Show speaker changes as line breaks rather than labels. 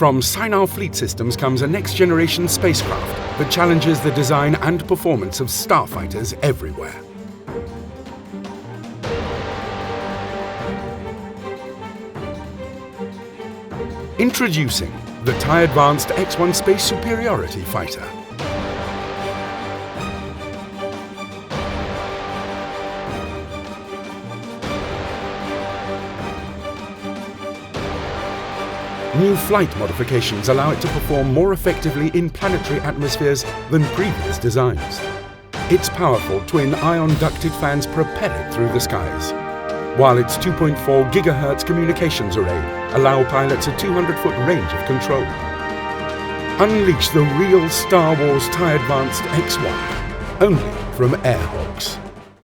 From Sinar Fleet Systems comes a next-generation spacecraft that challenges the design and performance of starfighters everywhere. Introducing the TIE Advanced X-1 Space Superiority Fighter. New flight modifications allow it to perform more effectively in planetary atmospheres than previous designs. Its powerful twin-ion ducted fans propel it through the skies, while its 2.4 GHz communications array allow pilots a 200-foot range of control. Unleash the real Star Wars TIE Advanced X-1, only from Air Hogs.